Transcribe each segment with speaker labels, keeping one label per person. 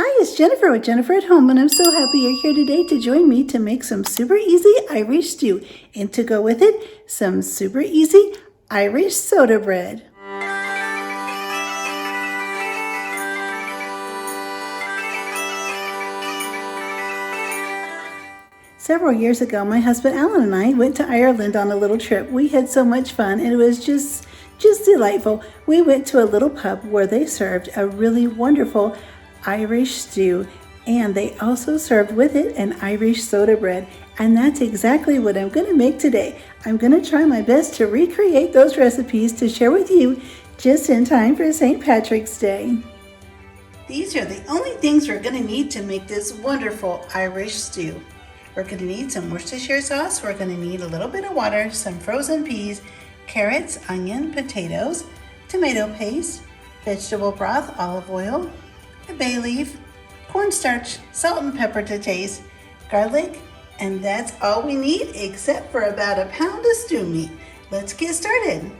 Speaker 1: Hi, it's Jennifer with Jennifer at Home, and I'm so happy you're here today to join me to make some super easy Irish stew. And to go with it, some super easy Irish soda bread. Several years ago, my husband Alan and I went to Ireland on a little trip. We had so much fun, and it was just delightful. We went to a little pub where they served a really wonderful Irish stew, and they also served with it an Irish soda bread. And that's exactly what I'm going to make today. I'm going to try my best to recreate those recipes to share with you just in time for St. Patrick's Day. These are the only things we're going to need to make this wonderful Irish stew. We're going to need some Worcestershire sauce. We're going to need a little bit of water, some frozen peas, carrots, onion, potatoes, tomato paste, vegetable broth, olive oil, a bay leaf, cornstarch, salt and pepper to taste, garlic, and that's all we need except for about a pound of stew meat. Let's get started.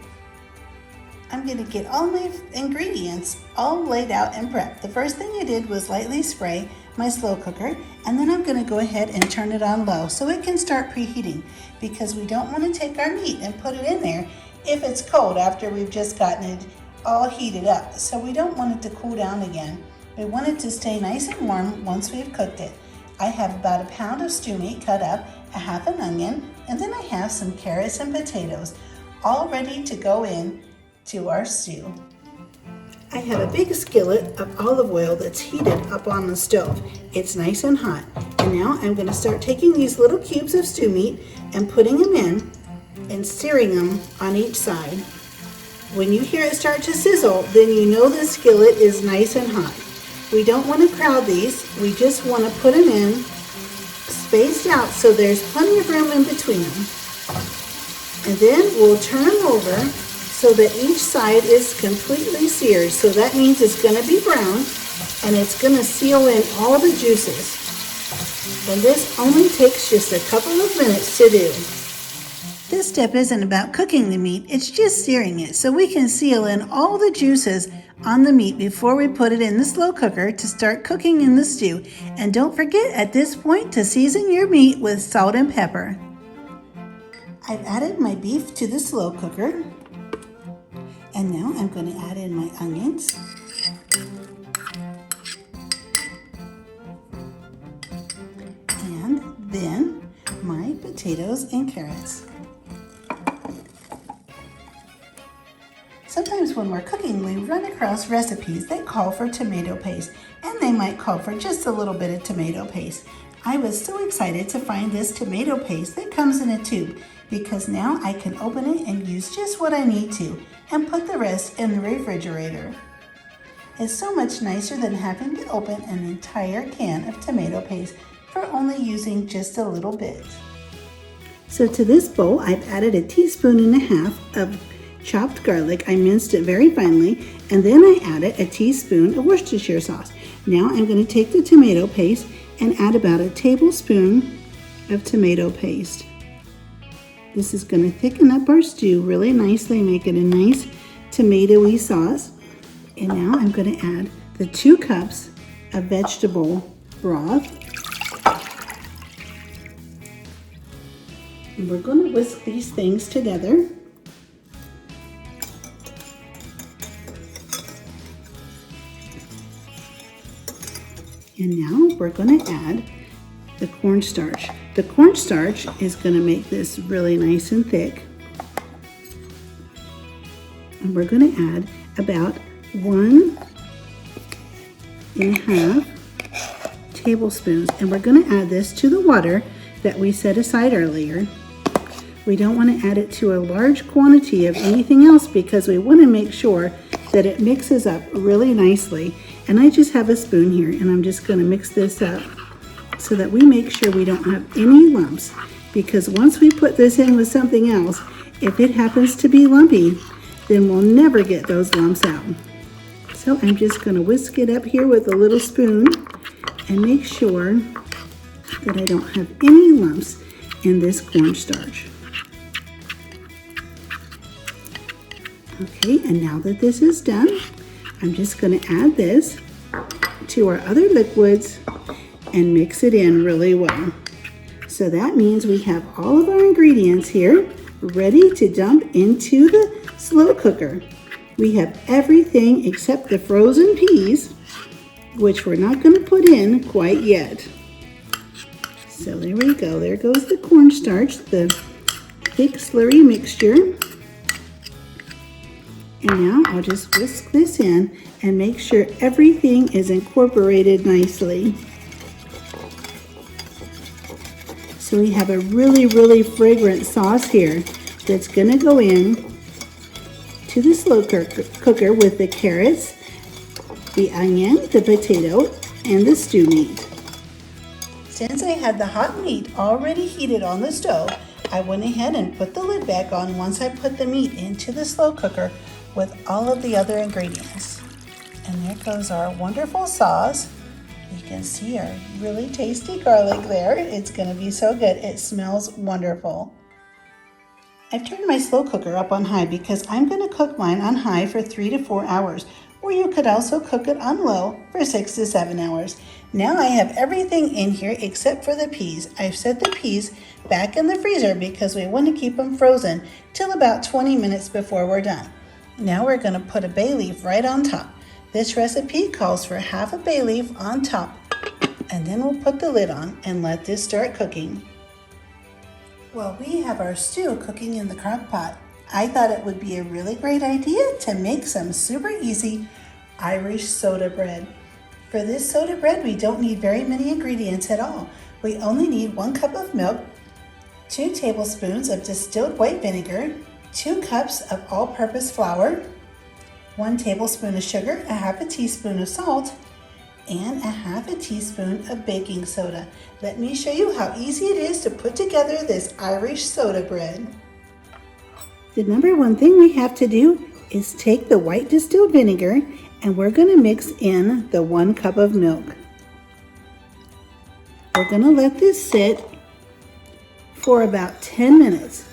Speaker 1: I'm going to get all my ingredients all laid out and prepped. The first thing I did was lightly spray my slow cooker, and then I'm going to go ahead and turn it on low so it can start preheating, because we don't want to take our meat and put it in there if it's cold after we've just gotten it all heated up. So we don't want it to cool down again. We want it to stay nice and warm once we've cooked it. I have about a pound of stew meat cut up, a half an onion, and then I have some carrots and potatoes all ready to go in to our stew. I have a big skillet of olive oil that's heated up on the stove. It's nice and hot. And now I'm going to start taking these little cubes of stew meat and putting them in and searing them on each side. When you hear it start to sizzle, then you know the skillet is nice and hot. We don't want to crowd these. We just want to put them in spaced out so there's plenty of room in between them. And then we'll turn them over so that each side is completely seared. So that means it's going to be brown and it's going to seal in all the juices. And this only takes just a couple of minutes to do. This step isn't about cooking the meat, it's just searing it so we can seal in all the juices on the meat before we put it in the slow cooker to start cooking in the stew. And don't forget at this point to season your meat with salt and pepper. I've added my beef to the slow cooker. And now I'm going to add in my onions. And then my potatoes and carrots. Sometimes when we're cooking, we run across recipes that call for tomato paste, and they might call for just a little bit of tomato paste. I was so excited to find this tomato paste that comes in a tube, because now I can open it and use just what I need to and put the rest in the refrigerator. It's so much nicer than having to open an entire can of tomato paste for only using just a little bit. So to this bowl, I've added a teaspoon and a half of chopped garlic. I minced it very finely, and then I added a teaspoon of Worcestershire sauce. Now I'm going to take the tomato paste and add about a tablespoon of tomato paste. This is going to thicken up our stew really nicely, make it a nice tomatoey sauce. And now I'm going to add the 2 cups of vegetable broth. And we're going to whisk these things together. And now we're going to add the cornstarch. The cornstarch is going to make this really nice and thick. And we're going to add about 1.5 tablespoons. And we're going to add this to the water that we set aside earlier. We don't want to add it to a large quantity of anything else because we want to make sure that it mixes up really nicely. And I just have a spoon here, and I'm just going to mix this up so that we make sure we don't have any lumps, because once we put this in with something else, if it happens to be lumpy, then we'll never get those lumps out. So I'm just going to whisk it up here with a little spoon and make sure that I don't have any lumps in this cornstarch. Okay, and now that this is done, I'm just going to add this to our other liquids and mix it in really well. So that means we have all of our ingredients here ready to dump into the slow cooker. We have everything except the frozen peas, which we're not going to put in quite yet. So there we go. There goes the cornstarch, the thick slurry mixture. And now I'll just whisk this in and make sure everything is incorporated nicely. So we have a really fragrant sauce here that's going to go in to the slow cooker with the carrots, the onion, the potato, and the stew meat. Since I had the hot meat already heated on the stove, I went ahead and put the lid back on once I put the meat into the slow cooker with all of the other ingredients. And there goes our wonderful sauce. You can see our really tasty garlic there. It's going to be so good. It smells wonderful. I've turned my slow cooker up on high because I'm going to cook mine on high for 3 to 4 hours, or you could also cook it on low for 6 to 7 hours. Now I have everything in here except for the peas. I've set the peas back in the freezer because we want to keep them frozen till about 20 minutes before we're done. Now we're going to put a bay leaf right on top. This recipe calls for half a bay leaf on top, and then we'll put the lid on and let this start cooking. Well, we have our stew cooking in the crock pot. I thought it would be a really great idea to make some super easy Irish soda bread. For this soda bread, we don't need very many ingredients at all. We only need 1 cup of milk, 2 tablespoons of distilled white vinegar, 2 cups of all-purpose flour, 1 tablespoon of sugar, a half a teaspoon of salt, and a half a teaspoon of baking soda. Let me show you how easy it is to put together this Irish soda bread. The number one thing we have to do is take the white distilled vinegar and we're going to mix in the 1 cup of milk. We're going to let this sit for about 10 minutes.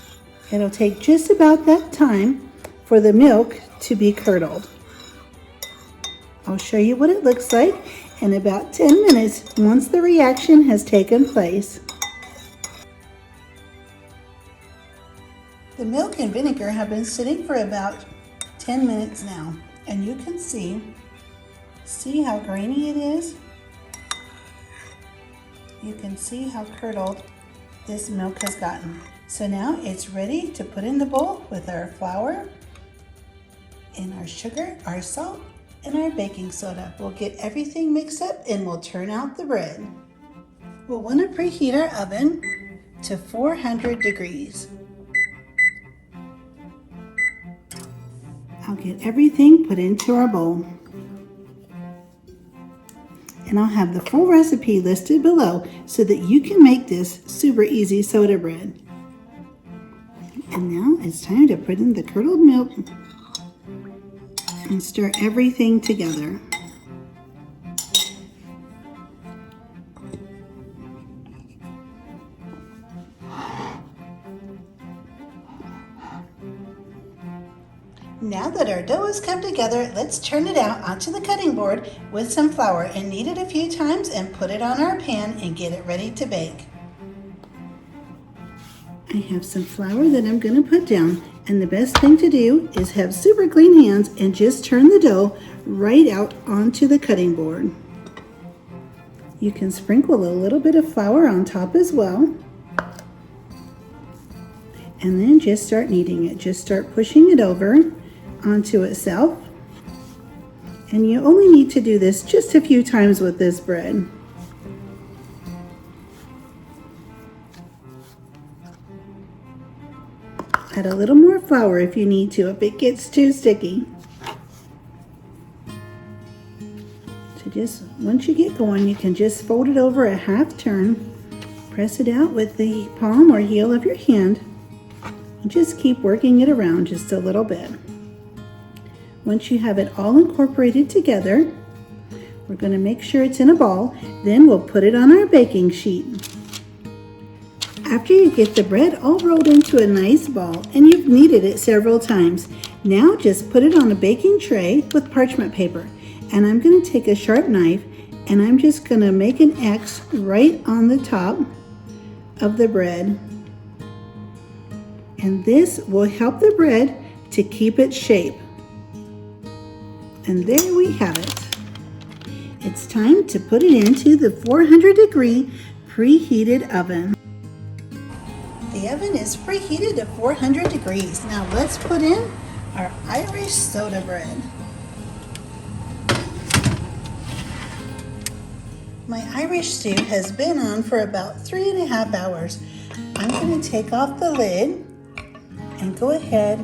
Speaker 1: It'll take just about that time for the milk to be curdled. I'll show you what it looks like in about 10 minutes once the reaction has taken place. The milk and vinegar have been sitting for about 10 minutes now, and you can see how grainy it is. You can see how curdled this milk has gotten. So now it's ready to put in the bowl with our flour and our sugar, our salt, and our baking soda. We'll get everything mixed up and we'll turn out the bread. We'll want to preheat our oven to 400 degrees. I'll get everything put into our bowl. And I'll have the full recipe listed below so that you can make this super easy soda bread. And now it's time to put in the curdled milk and stir everything together. Now that our dough has come together, let's turn it out onto the cutting board with some flour and knead it a few times and put it on our pan and get it ready to bake. I have some flour that I'm going to put down, and the best thing to do is have super clean hands and just turn the dough right out onto the cutting board. You can sprinkle a little bit of flour on top as well. And then just start kneading it. Just start pushing it over onto itself. And you only need to do this just a few times with this bread. Add a little more flour if you need to, if it gets too sticky. So just once you get going, you can just fold it over a half turn, press it out with the palm or heel of your hand, and just keep working it around just a little bit. Once you have it all incorporated together, we're going to make sure it's in a ball, then we'll put it on our baking sheet. After you get the bread all rolled into a nice ball and you've kneaded it several times, now just put it on a baking tray with parchment paper. And I'm going to take a sharp knife And I'm just going to make an X right on the top of the bread. And this will help the bread to keep its shape. And there we have it. It's time to put it into the 400-degree preheated oven. The oven is preheated to 400 degrees. Now let's put in our Irish soda bread. My Irish stew has been on for about 3.5 hours. I'm going to take off the lid and go ahead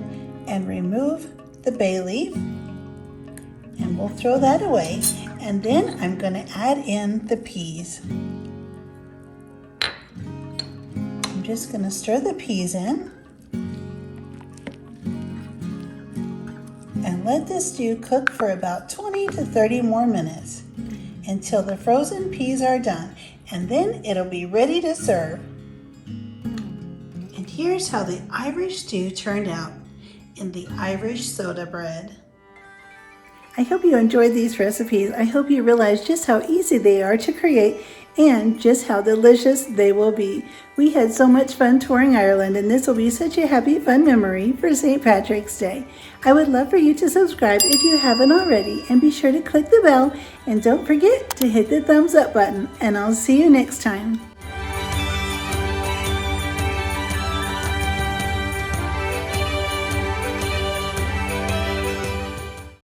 Speaker 1: and remove the bay leaf, and we'll throw that away. And then I'm going to add in the peas. I'm just going to stir the peas in and let this stew cook for about 20 to 30 more minutes until the frozen peas are done, and then it'll be ready to serve. And here's how the Irish stew turned out in the Irish soda bread. I hope you enjoyed these recipes. I hope you realize just how easy they are to create and just how delicious they will be. We had so much fun touring Ireland, and this will be such a happy, fun memory for St. Patrick's Day. I would love for you to subscribe if you haven't already, and be sure to click the bell, and don't forget to hit the thumbs up button, and I'll see you next time.